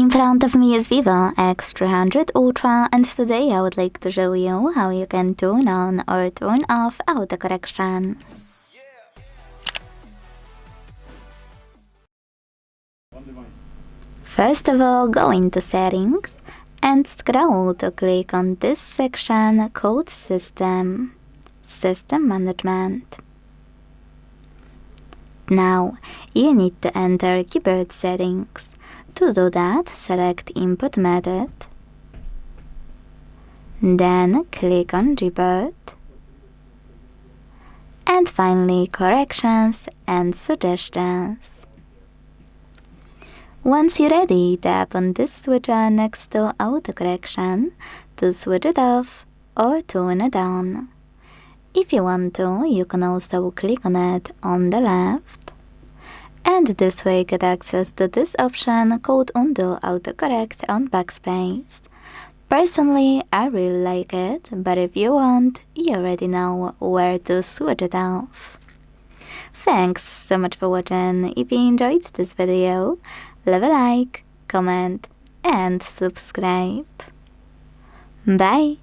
In front of me is VIVO X300 Ultra, and today I would like to show you how you can turn on or turn off autocorrection. First of all, go into Settings and scroll to click on this section called System Management. Now, you need to enter keyboard settings. To do that, select Input Method, then click on Rebirth, and finally Corrections and Suggestions. Once you're ready, tap on this switcher next to autocorrection to switch it off or turn it on. If you want to, you can also click on it on the left, and this way get access to this option called Undo Autocorrect on Backspace. Personally, I really like it, but if you want, you already know where to switch it off. Thanks so much for watching. If you enjoyed this video, leave a like, comment, and subscribe. Bye!